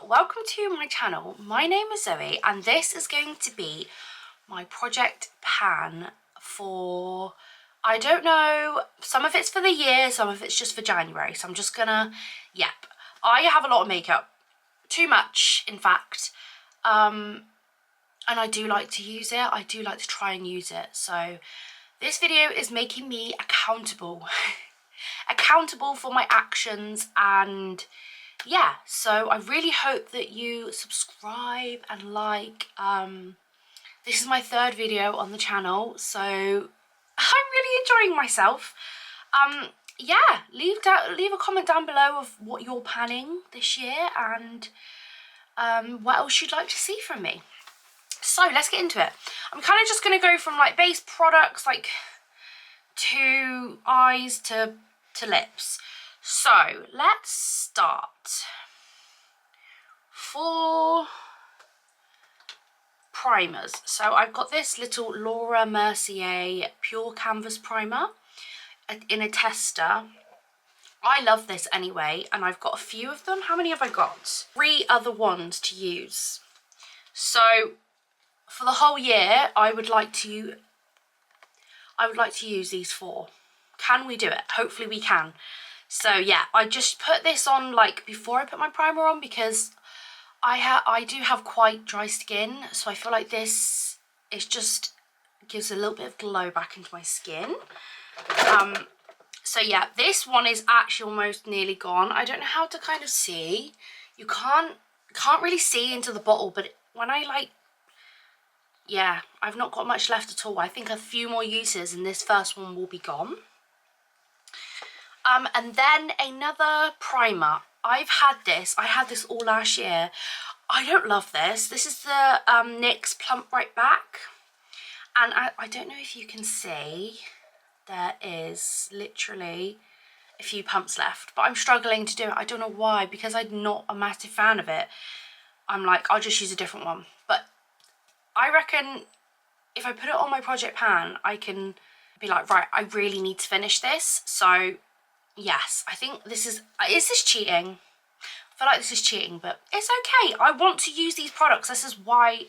welcome to my channel. My name is Zoe and this is going to be my project pan for, I don't know, some of it's for the year, some of it's just for January. So I'm just gonna, I have a lot of makeup, too much in fact, and I do like to use it. I do like to try and use it. So this video is making me accountable, accountable for my actions. And yeah, so I really hope that you subscribe and like. This is my third video on the channel, so I'm really enjoying myself. Yeah, leave a comment down below of what you're planning this year and what else you'd like to see from me. So let's get into it. I'm kind of just going to go from like base products, like to eyes to lips. So let's start. For primers, so I've got this little Laura Mercier Pure Canvas Primer in a tester. I love this anyway, and I've got a few of them. How many have I got? 3 other ones to use. So for the whole year, I would like to use these 4. Can we do it? Hopefully we can. So yeah, I just put this on like before I put my primer on because I do have quite dry skin, so I feel like this is just gives a little bit of glow back into my skin. So yeah, this one is actually almost nearly gone. I don't know how to kind of see. You can't really see into the bottle, but when I like, yeah, I've not got much left at all. I think a few more uses and this first one will be gone. And then another primer. I had this all last year. I don't love this. This is the NYX Plump Right Back. And I don't know if you can see, there is literally a few pumps left, but I'm struggling to do it. I don't know why, because I'm not a massive fan of it. I'm like, I'll just use a different one. But I reckon if I put it on my project pan, I can be like, right, I really need to finish this. So yes, I think this is this cheating? I feel like this is cheating, but it's okay. I want to use these products. This is why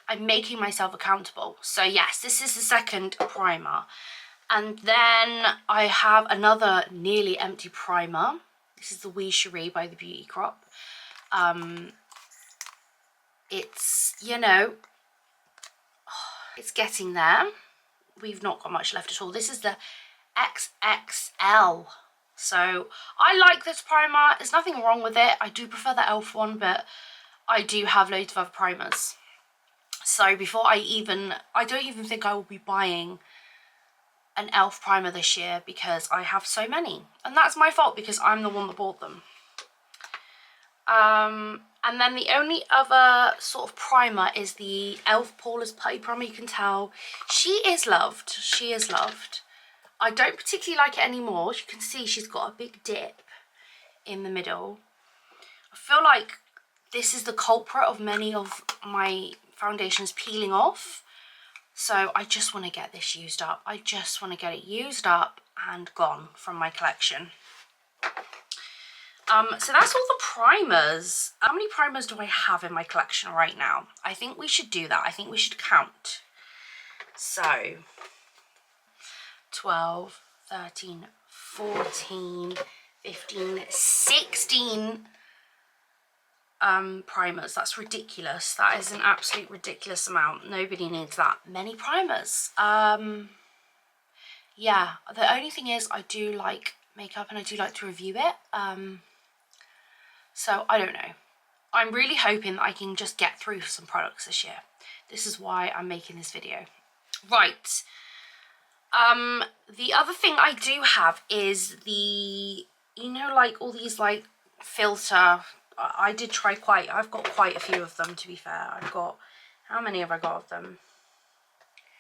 I'm making myself accountable. So yes, this is the second primer. And then I have another nearly empty primer. This is the Wee Cherie by the Beauty Crop. It's, you know, it's getting there. We've not got much left at all. This is the XXL. So I like this primer. There's nothing wrong with it. I do prefer the e.l.f. one, but I do have loads of other primers. So before I don't even think I will be buying an e.l.f. primer this year because I have so many. And that's my fault because I'm the one that bought them. And then the only other sort of primer is the e.l.f. Paula's Putty Primer. You can tell she is loved. She is loved. I don't particularly like it anymore. As you can see, she's got a big dip in the middle. I feel like this is the culprit of many of my foundations peeling off. So I just want to get this used up. I just want to get it used up and gone from my collection. So that's all the primers. How many primers do I have in my collection right now? I think we should do that. I think we should count. So 12, 13, 14, 15, 16 primers. That's ridiculous. That is an absolute ridiculous amount. Nobody needs that many primers. Yeah, the only thing is I do like makeup and I do like to review it. So I don't know. I'm really hoping that I can just get through some products this year. This is why I'm making this video. Right. The other thing I do have is the, you know, like all these like filter. I've got quite a few of them, to be fair. I've got, how many have I got of them?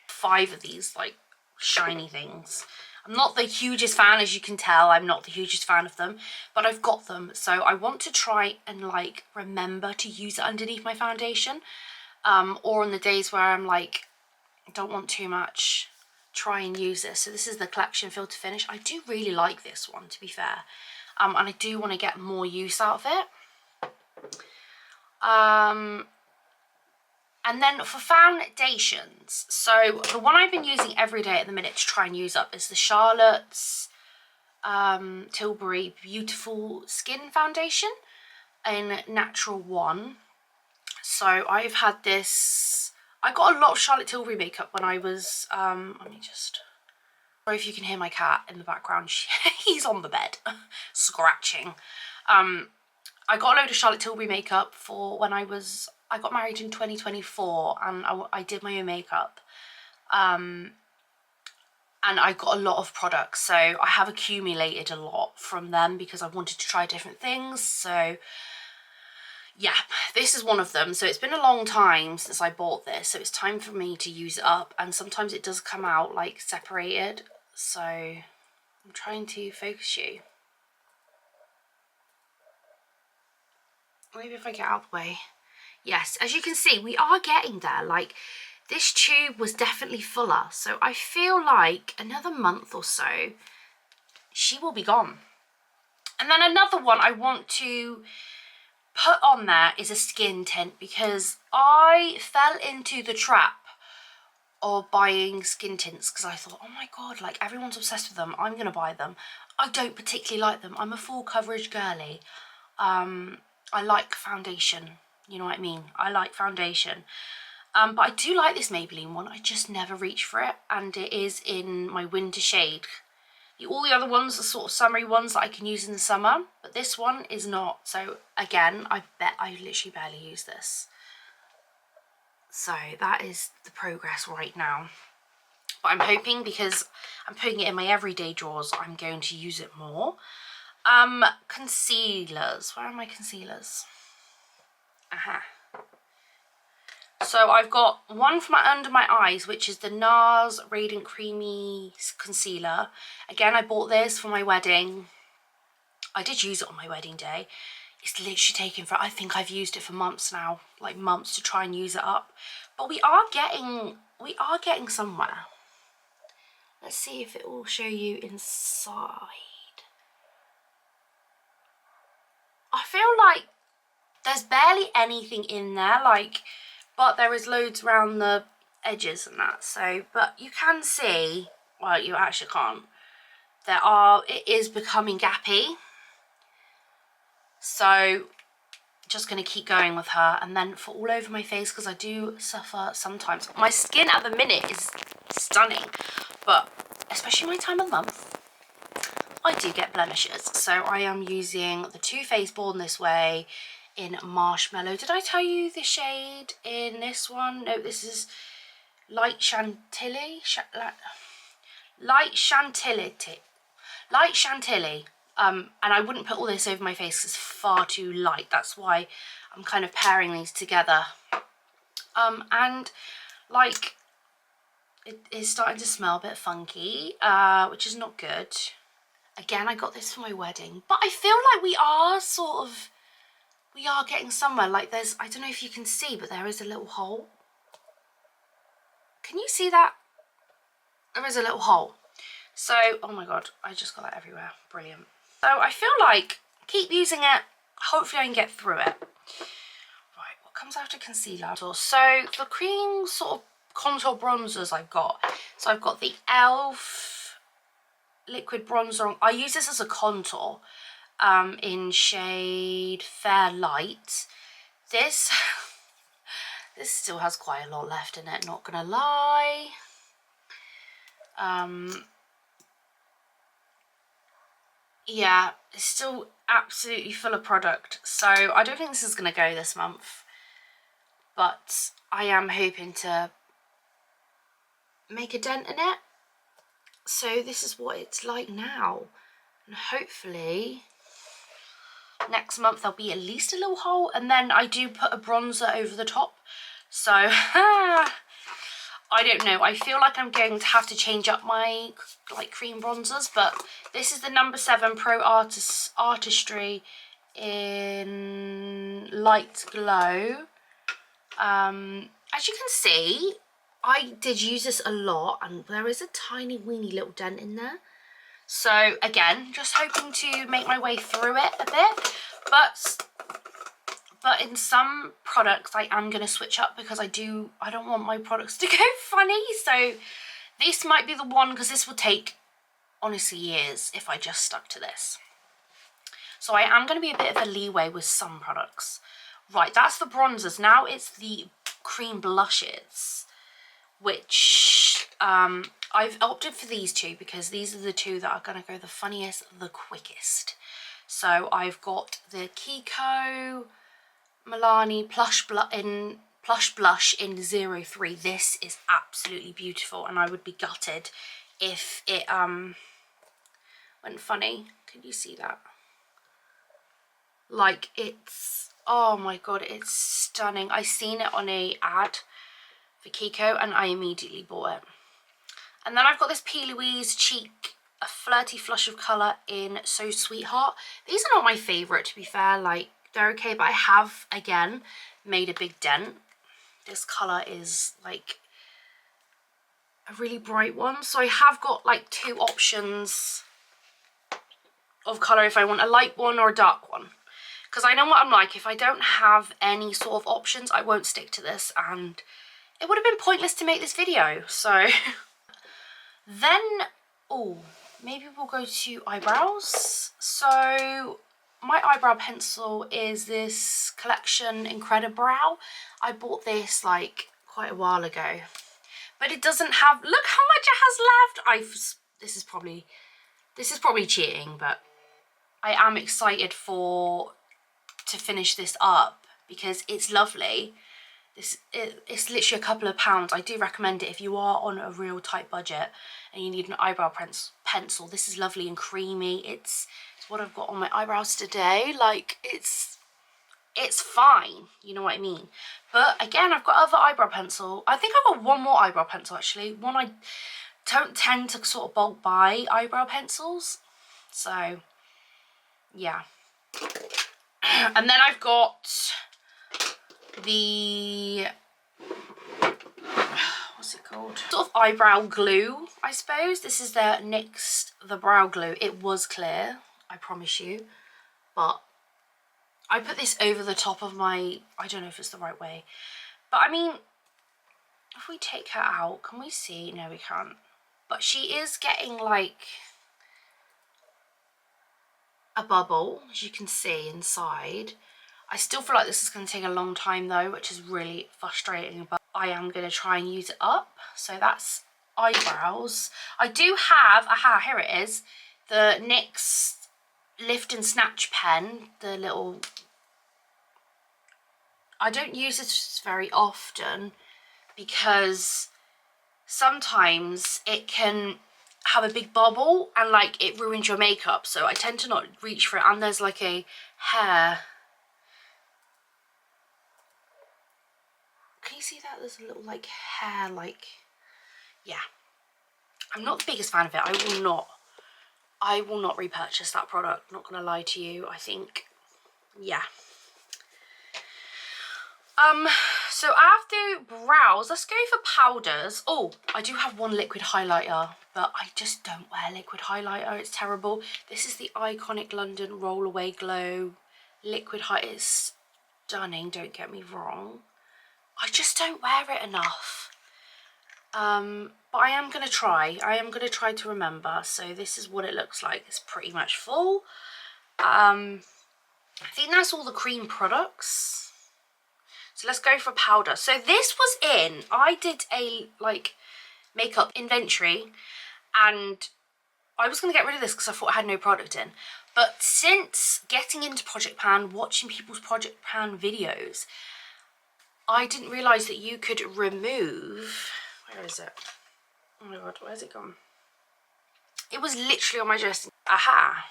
5 of these like shiny things. I'm not the hugest fan, as you can tell. I'm not the hugest fan of them, but I've got them. So I want to try and like remember to use it underneath my foundation. Or on the days where I'm like, don't want too much, try and use this. So this is the Collection Filter Finish. I do really like this one, to be fair. And I do want to get more use out of it. And then for foundations, so the one I've been using every day at the minute to try and use up is the Charlotte's Tilbury Beautiful Skin Foundation in Natural One. So I've had this, I got a lot of Charlotte Tilbury makeup when I was, let me just, sorry if you can hear my cat in the background, he's on the bed, scratching. I got a load of Charlotte Tilbury makeup for when I got married in 2024 and I did my own makeup. And I got a lot of products, so I have accumulated a lot from them because I wanted to try different things. So yeah, this is one of them. So it's been a long time since I bought this, so it's time for me to use it up, and sometimes it does come out like separated, so I'm trying to focus you. Maybe if I get out of the way. Yes, as you can see, we are getting there. Like, this tube was definitely fuller, so I feel like another month or so she will be gone. And then another one I want to put on there is a skin tint, because I fell into the trap of buying skin tints because I thought, oh my god, like everyone's obsessed with them, I'm gonna buy them. I don't particularly like them. I'm a full coverage girly. I like foundation, you know what I mean? I like foundation. But I do like this Maybelline one. I just never reach for it, and it is in my winter shade. All the other ones are sort of summery ones that I can use in the summer, but this one is not. So again, I bet I literally barely use this. So that is the progress right now. But I'm hoping, because I'm putting it in my everyday drawers, I'm going to use it more. Concealers. Where are my concealers? So I've got one for my under my eyes, which is the NARS Radiant Creamy Concealer. Again, I bought this for my wedding. I did use it on my wedding day. It's literally taken for, I think I've used it for months now, like months to try and use it up. But we are getting somewhere. Let's see if it will show you inside. I feel like there's barely anything in there, like, but there is loads around the edges and that. So, but you can see, well, you actually can't. It is becoming gappy. So, just going to keep going with her. And then for all over my face, because I do suffer sometimes. My skin at the minute is stunning, but especially my time of month, I do get blemishes. So I am using the Too Faced Born This Way in Marshmallow. Did I tell you the shade in this one? No, this is Light Chantilly. Light Chantilly. And I wouldn't put all this over my face, it's far too light. That's why I'm kind of pairing these together. And like, it is starting to smell a bit funky, which is not good. Again, I got this for my wedding, but I feel like we are getting somewhere. Like, there's, I don't know if you can see, but there is a little hole. Can you see that? There is a little hole. So, oh my god, I just got that everywhere. Brilliant. So I feel like, keep using it. Hopefully I can get through it. Right, what comes after concealer? So the cream sort of contour bronzers I've got. So I've got the e.l.f. liquid bronzer. I use this as a contour in shade Fair Light. This still has quite a lot left in it, not gonna lie. Yeah, it's still absolutely full of product, so I don't think this is gonna go this month, but I am hoping to make a dent in it. So this is what it's like now, and hopefully next month there'll be at least a little hole, and then I do put a bronzer over the top. So I don't know, I feel like I'm going to have to change up my like cream bronzers, but this is the number 7 Pro Artistry in Light Glow. As you can see, I did use this a lot, and there is a tiny weeny little dent in there. So again, just hoping to make my way through it a bit, but But in some products I am going to switch up because I don't want my products to go funny. So this might be the one, because this will take honestly years if I just stuck to this. So I am going to be a bit of a leeway with some products. Right, that's the bronzers. Now it's the cream blushes, which I've opted for these two because these are the two that are going to go the funniest, the quickest. So I've got the Kiko Milani Plush Blush in 03. This is absolutely beautiful, and I would be gutted if it went funny. Can you see that? Like, it's, oh my god, it's stunning. I seen it on a ad for Kiko and I immediately bought it. And then I've got this P. Louise Cheek, a flirty flush of colour in So Sweetheart. These are not my favourite, to be fair. Like, they're okay, but I have, again, made a big dent. This colour is, like, a really bright one. So I have got, like, two options of colour if I want a light one or a dark one. Because I know what I'm like. If I don't have any sort of options, I won't stick to this. And it would have been pointless to make this video. So then, oh, maybe we'll go to eyebrows. So my eyebrow pencil is this Collection Incredibrow. I bought this like quite a while ago. But it doesn't have, look how much it has left. This is probably cheating, but I am excited to finish this up because it's lovely. It's literally a couple of pounds. I do recommend it if you are on a real tight budget and you need an eyebrow pencil. This is lovely and creamy. It's what I've got on my eyebrows today. Like, it's fine, you know what I mean. But again, I've got other eyebrow pencil. I think I've got one more eyebrow pencil actually. One, I don't tend to sort of bulk buy eyebrow pencils, so yeah. And then I've got the, what's it called? Sort of eyebrow glue, I suppose. This is the NYX The Brow Glue. It was clear, I promise you. But I put this over the top of my, I don't know if it's the right way. But I mean, if we take her out, can we see? No, we can't. But she is getting like a bubble, as you can see inside. I still feel like this is going to take a long time though, which is really frustrating, but I am going to try and use it up. So that's eyebrows. I do have, aha, here it is, the NYX Lift and Snatch pen, the little, I don't use this very often because sometimes it can have a big bubble and like it ruins your makeup, so I tend to not reach for it. And there's like a hair, can you see that? There's a little like hair, like, yeah, I'm not the biggest fan of it. I will not repurchase that product, not gonna lie to you. I think, yeah. So after brows, let's go for powders. Oh, I do have one liquid highlighter, but I just don't wear liquid highlighter. It's terrible. This is the Iconic London Roll Away Glow liquid highlighter. It's stunning, don't get me wrong. I just don't wear it enough. But I am going to try. I am going to try to remember. So this is what it looks like. It's pretty much full. I think that's all the cream products. So let's go for powder. So this was in, I did a like makeup inventory and I was going to get rid of this because I thought I had no product in. But since getting into Project Pan, watching people's Project Pan videos, I didn't realise that you could remove, where is it? Oh my god, where's it gone? It was literally on my dressing. Aha.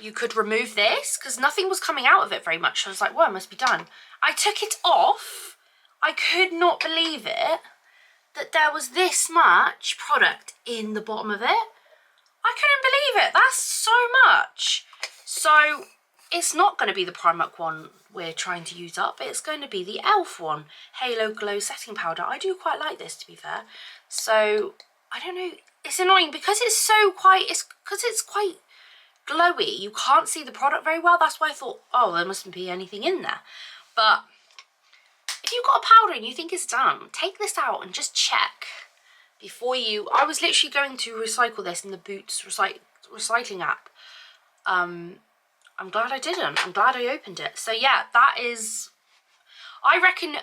You could remove this because nothing was coming out of it very much. So I was like, well, it must be done. I took it off. I could not believe it that there was this much product in the bottom of it. I couldn't believe it. That's so much. So it's not going to be the Primark one we're trying to use up. It's going to be the e.l.f. one, Halo Glow Setting Powder. I do quite like this, to be fair. So I don't know. It's annoying because it's so quite, it's because it's quite glowy. You can't see the product very well. That's why I thought, oh, there mustn't be anything in there. But if you've got a powder and you think it's done, take this out and just check before you... I was literally going to recycle this in the Boots recycling app. I'm glad I didn't. I'm glad I opened it. So yeah, that is... I reckon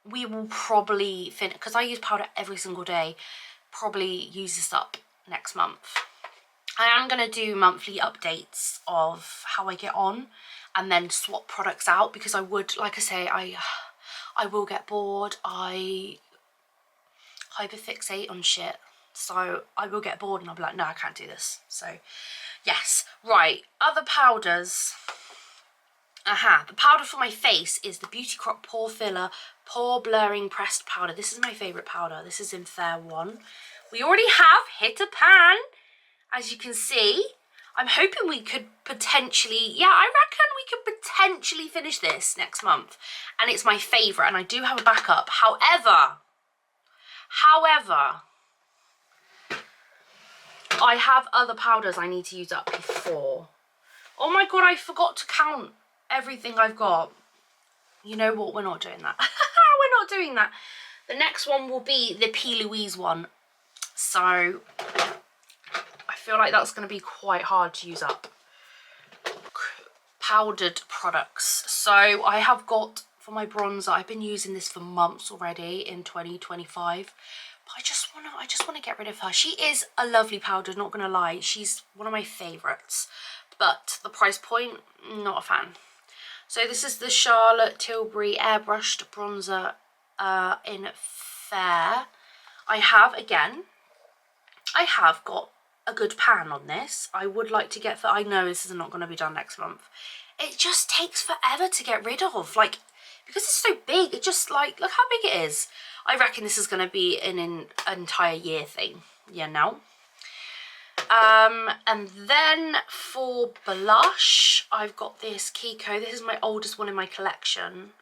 we will probably finish, because I use powder every single day, probably use this up next month. I am going to do monthly updates of how I get on and then swap products out, because I would, like I say, I will get bored. I hyperfixate on shit, so I will get bored and I'll be like, no, I can't do this. So yes, right, other powders. The powder for my face is the Beauty Crop Pore Filler Pore Blurring Pressed Powder. This is my favourite powder. This is in Fair One. We already have hit a pan, as you can see. I'm hoping we could potentially, yeah, I reckon we could potentially finish this next month. And it's my favourite, and I do have a backup. However, I have other powders I need to use up before. Oh my god, I forgot to count everything I've got. You know what, we're not doing that. We're not doing that. The next one will be the P. Louise one. So I feel like that's going to be quite hard to use up. Powdered products. So I have got, for my bronzer, I've been using this for months already in 2025. But I just want to get rid of her. She is a lovely powder, not gonna lie. She's one of my favourites. But the price point, not a fan. So this is the Charlotte Tilbury Airbrushed Bronzer in Fair. I have got a good pan on this. I would like to get, I know this is not going to be done next month. It just takes forever to get rid of. Like, because it's so big, it just like, look how big it is. I reckon this is going to be an entire year thing. Yeah, no. And then for blush, I've got this Kiko. This is my oldest one in my collection.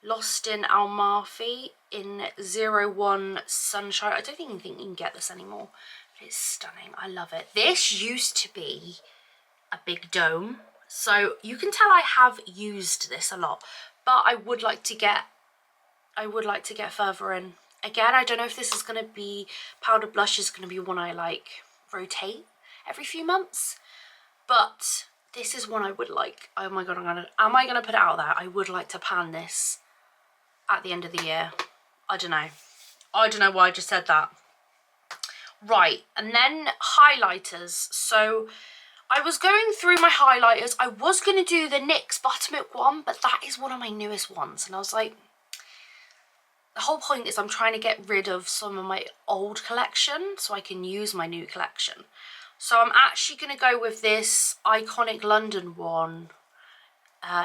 Lost in Amalfi in 01 Sunshine. I don't even think you can get this anymore. But it's stunning. I love it. This used to be a big dome. So you can tell I have used this a lot. But I would like to get further in. Again, I don't know if this is going to be, powder blush is going to be one I like rotate every few months. But this is one I would like. Oh my god, am I gonna put it out there? I would like to pan this at the end of the year. I don't know why I just said that. Right, and then highlighters. So I was going through my highlighters. I was going to do the NYX Buttermilk one, but that is one of my newest ones. And I was like, the whole point is I'm trying to get rid of some of my old collection so I can use my new collection. So I'm actually going to go with this Iconic London one,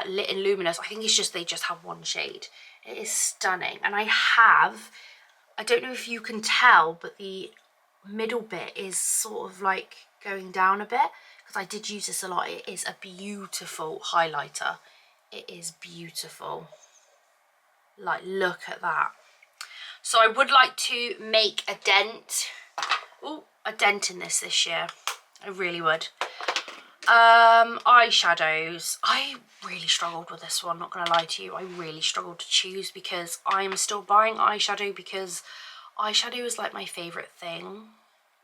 Lit and Luminous. I think it's just, they just have one shade. It is stunning. And I don't know if you can tell, but the middle bit is sort of like going down a bit, because I did use this a lot. It is a beautiful highlighter. It is beautiful. Like, look at that. So I would like to make a dent. Ooh, a dent in this year. I really would. Eyeshadows. I really struggled with this one, not gonna lie to you. I really struggled to choose, because I'm still buying eyeshadow, because eyeshadow is like my favourite thing. And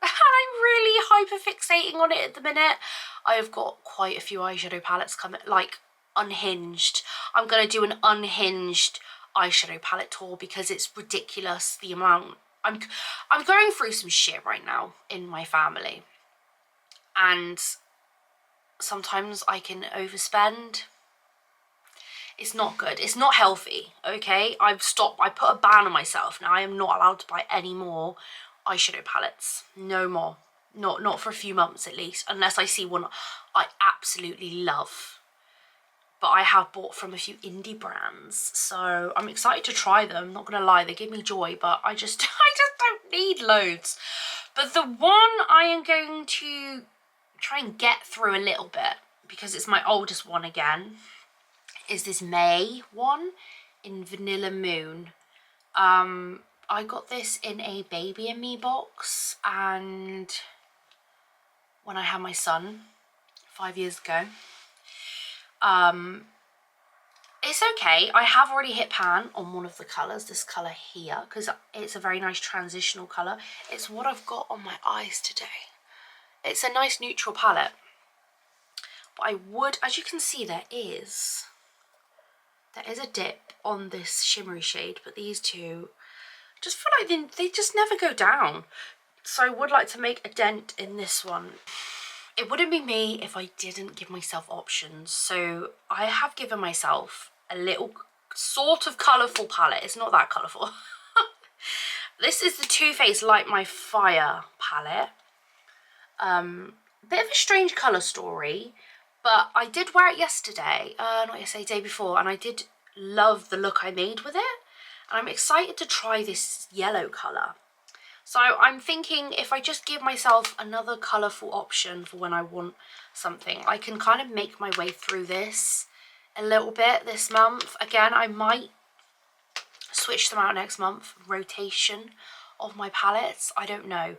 I'm really hyperfixating on it at the minute. I have got quite a few eyeshadow palettes coming, like unhinged. I'm gonna do an unhinged eyeshadow palette tour, because it's ridiculous the amount. I'm going through some shit right now in my family, and sometimes I can overspend. It's not good. It's not healthy, okay? I've stopped. I put a ban on myself. Now I am not allowed to buy any more eyeshadow palettes. No more. Not for a few months at least, unless I see one I absolutely love. But I have bought from a few indie brands, so I'm excited to try them. Not gonna lie, they give me joy, but I just don't need loads. But the one I am going to try and get through a little bit, because it's my oldest one again, is this May one in Vanilla Moon. I got this in a Baby and Me box, and when I had my son 5 years ago. It's okay. I have already hit pan on one of the colours, this colour here, because it's a very nice transitional colour. It's what I've got on my eyes today. It's a nice neutral palette. But I would, as you can see, there is a dip on this shimmery shade, but these two just feel like they just never go down. So I would like to make a dent in this one. It wouldn't be me if I didn't give myself options. So I have given myself a little sort of colourful palette. It's not that colourful. This is the Too Faced Light My Fire palette. Bit of a strange colour story, but I did wear it yesterday, not yesterday, day before, and I did love the look I made with it. And I'm excited to try this yellow colour. So I'm thinking if I just give myself another colourful option for when I want something, I can kind of make my way through this a little bit this month. Again, I might switch them out next month, rotation of my palettes. I don't know,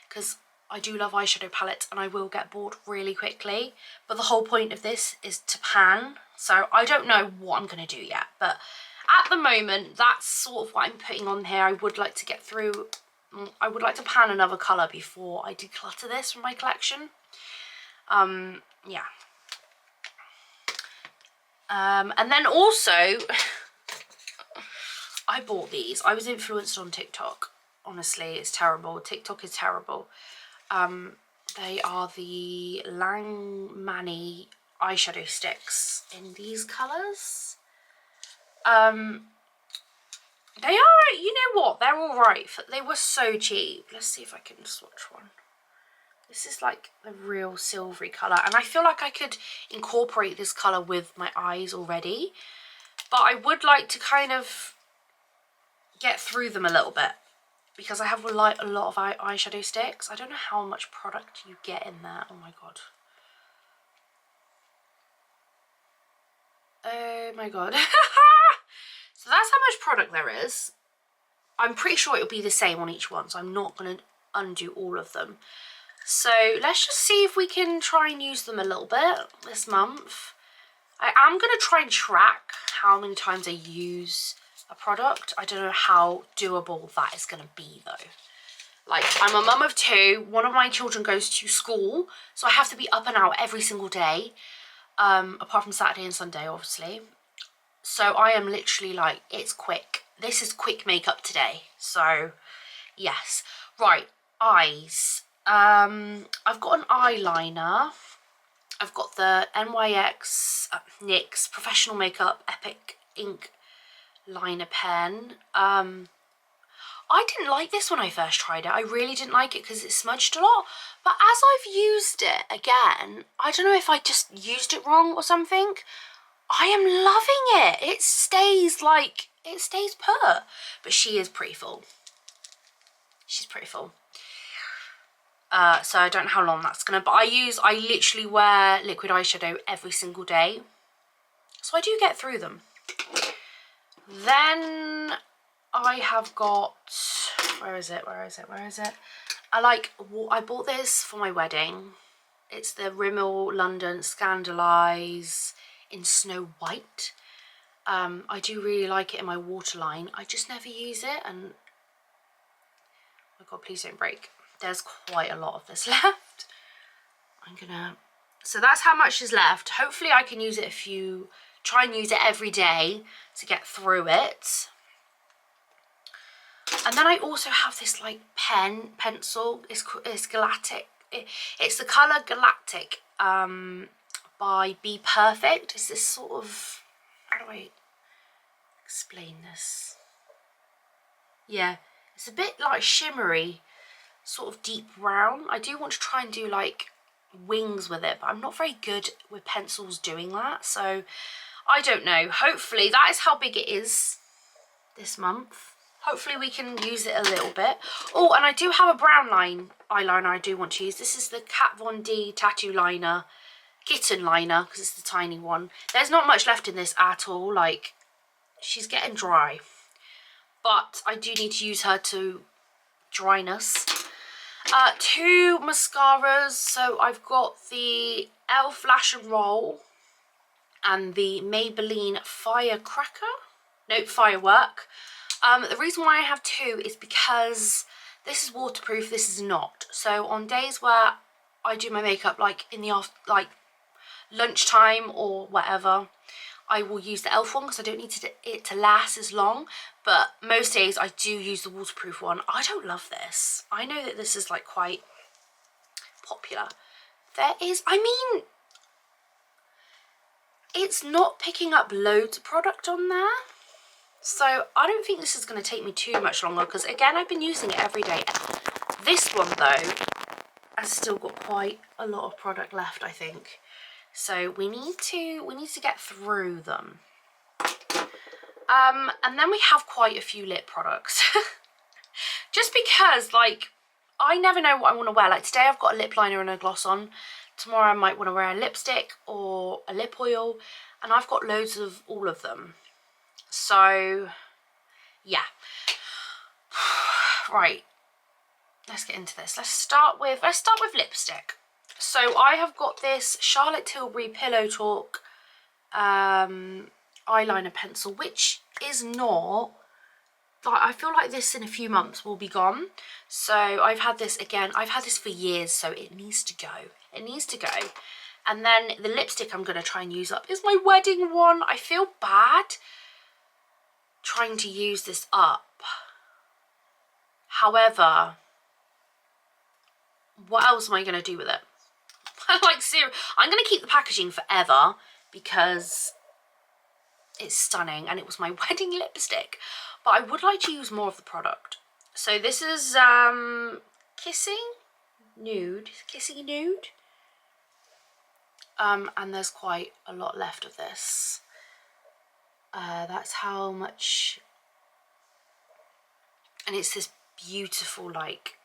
because I do love eyeshadow palettes and I will get bored really quickly. But the whole point of this is to pan. So I don't know what I'm going to do yet. But at the moment, that's sort of what I'm putting on here. I would like to get through... I would like to pan another colour before I declutter this from my collection. Yeah. And then also, I bought these. I was influenced on TikTok. Honestly, it's terrible. TikTok is terrible. They are the Langmani eyeshadow sticks in these colours. They are, you know what, they're alright. They were so cheap. Let's see if I can swatch one. This is like the real silvery colour. And I feel like I could incorporate this colour with my eyes already. But I would like to kind of get through them a little bit. Because I have a lot of eyeshadow sticks. I don't know how much product you get in there. Oh my god. Oh my god. So that's how much product there is. I'm pretty sure it'll be the same on each one, so I'm not going to undo all of them. So let's just see if we can try and use them a little bit this month. I am going to try and track how many times I use a product. I don't know how doable that is going to be though. Like, I'm a mum of 2. One of my children goes to school, so I have to be up and out every single day. Apart from Saturday and Sunday, obviously. So I am literally like, it's quick. This is quick makeup today. So, yes. Right, eyes. I've got an eyeliner. I've got the NYX Professional Makeup Epic Ink Liner Pen. I didn't like this when I first tried it. I really didn't like it because it smudged a lot. But as I've used it again, I don't know if I just used it wrong or something. I am loving it. It stays put. But she is pretty full. She's pretty full. So I don't know how long that's gonna, but I literally wear liquid eyeshadow every single day. So I do get through them. Then I have got, where is it? I bought this for my wedding. It's the Rimmel London Scandalise in Snow White. I do really like it in my waterline. I just never use it, and oh my god, please don't break. There's quite a lot of this left. So that's how much is left. Hopefully I can use it try and use it every day to get through it. And then I also have this like pencil. It's Galactic. It's the colour Galactic by Be Perfect. It's this sort of, how do I explain this? Yeah, it's a bit like shimmery, sort of deep brown. I do want to try and do like wings with it, but I'm not very good with pencils doing that, so I don't know. Hopefully that is how big it is this month. Hopefully we can use it a little bit. Oh, and I do have a brown line eyeliner I do want to use. This is the Kat Von D Tattoo Liner, Kitten Liner, because it's the tiny one. There's not much left in this at all. Like, she's getting dry. But I do need to use her to dryness. Two mascaras. So I've got the e.l.f. Lash and Roll and the Maybelline Firecracker. Nope, Firework. The reason why I have two is because this is waterproof, this is not. So on days where I do my makeup, like in the like lunchtime or whatever, I will use the e.l.f. one because I don't need it to last as long. But most days I do use the waterproof one. I don't love this. I know that this is like quite popular. There is, I mean, it's not picking up loads of product on there. So I don't think this is going to take me too much longer because again, I've been using it every day. This one though has still got quite a lot of product left, I think. So we need to get through them. And then we have quite a few lip products. Just because, like, I never know what I want to wear. Like today I've got a lip liner and a gloss on. Tomorrow I might want to wear a lipstick or a lip oil. And I've got loads of all of them. So, yeah. Right. Let's get into this. Let's start with lipstick. So I have got this Charlotte Tilbury Pillow Talk eyeliner pencil, which is not, like, I feel like this in a few months will be gone. So I've had this again, I've had this for years, so it needs to go. It needs to go. And then the lipstick I'm going to try and use up is my wedding one. I feel bad trying to use this up. However, what else am I going to do with it? Like, seriously, I'm going to keep the packaging forever because it's stunning and it was my wedding lipstick. But I would like to use more of the product. So this is Kissy Nude. And there's quite a lot left of this. That's how much. And it's this beautiful, like,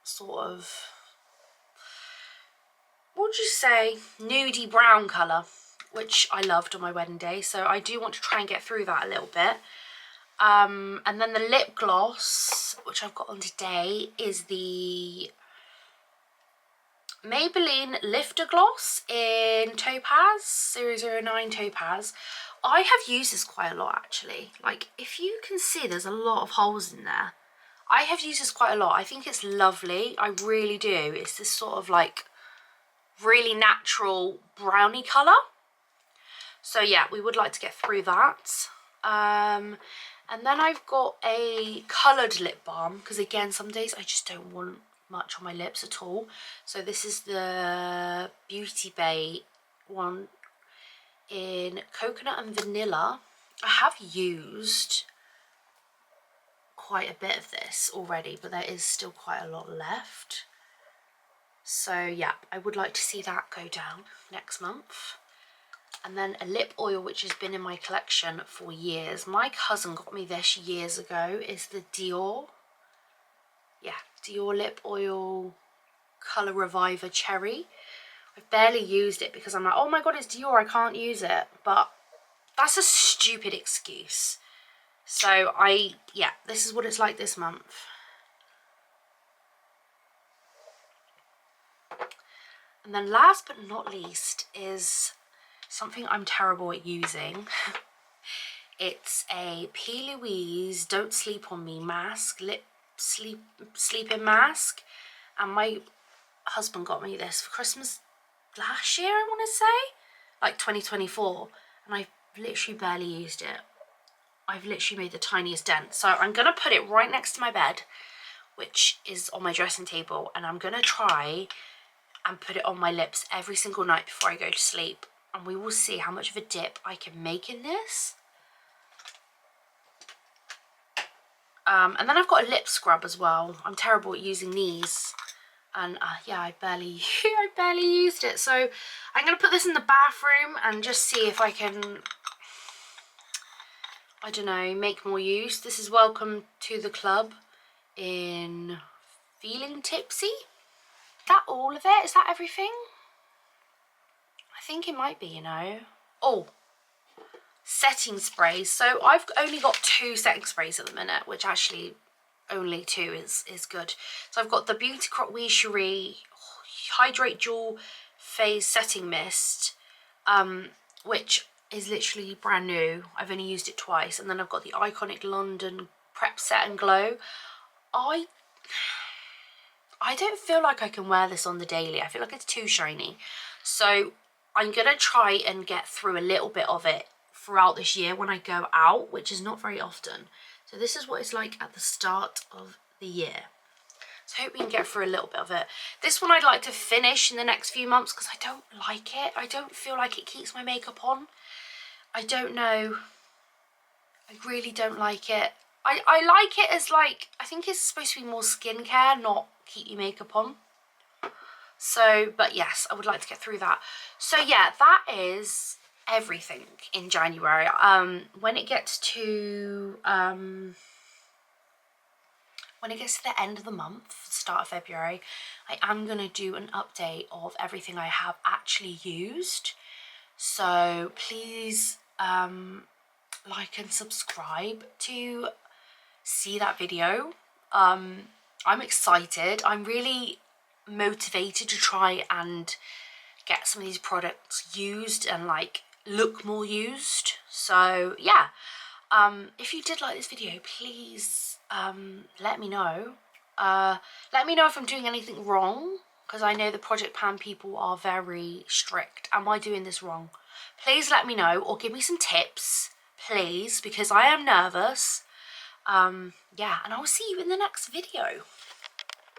sort of, what would you say, nudie brown colour, which I loved on my wedding day. So I do want to try and get through that a little bit. And then the lip gloss, which I've got on today, is the Maybelline Lifter Gloss in Topaz, 009 Topaz. I have used this quite a lot, actually. Like, if you can see, there's a lot of holes in there. I have used this quite a lot. I think it's lovely. I really do. It's this sort of, like, really natural brownie colour. So, yeah, we would like to get through that. And then I've got a coloured lip balm, because, again, some days I just don't want much on my lips at all. So this is the Beauty Bay one in coconut and vanilla. I have used quite a bit of this already, but there is still quite a lot left. So yeah, I would like to see that go down next month. And then a lip oil which has been in my collection for years. My cousin got me this years ago. Is the Dior. Yeah, Dior lip oil Colour Reviver Cherry. I've barely used it because I'm like, oh my god, it's Dior, I can't use it. But that's a stupid excuse. So yeah, this is what it's like this month. And then last but not least is something I'm terrible at using. It's a P. Louise Don't Sleep On Me mask, lip sleeping mask. And my husband got me this for Christmas last year, I want to say, like 2024, and I've literally barely used it. I've literally made the tiniest dent. So I'm going to put it right next to my bed, which is on my dressing table, and I'm going to try and put it on my lips every single night before I go to sleep, and we will see how much of a dip I can make in this. And then I've got a lip scrub as well. I'm terrible at using these. And yeah, I barely used it. So I'm going to put this in the bathroom and just see if I can, I don't know, make more use. This is Welcome to the Club in Feeling Tipsy. Is that all of it? Is that everything? I think it might be, you know. Oh, setting sprays. So I've only got 2 setting sprays at the minute, which actually only 2 is good. So I've got the Beauty Croque Cherie Hydrate Dual Phase Setting Mist, which is literally brand new. I've only used it twice. And then I've got the Iconic London Prep Set and Glow. I don't feel like I can wear this on the daily. I feel like it's too shiny. So I'm going to try and get through a little bit of it throughout this year when I go out, which is not very often. So this is what it's like at the start of the year. So I hope we can get through a little bit of it. This one I'd like to finish in the next few months because I don't like it. I don't feel like it keeps my makeup on. I don't know. I really don't like it. I like it as like, I think it's supposed to be more skincare, not keep your makeup on. So, but yes, I would like to get through that. So yeah, that is everything in January. When it gets to the end of the month, start of February, I am going to do an update of everything I have actually used. So please like and subscribe to see that video. I'm excited. I'm really motivated to try and get some of these products used and like look more used. So yeah, if you did like this video, please let me know. Let me know if I'm doing anything wrong, because I know the Project Pan people are very strict. Am I doing this wrong? Please let me know, or give me some tips, please, because I am nervous. Yeah, and I will see you in the next video.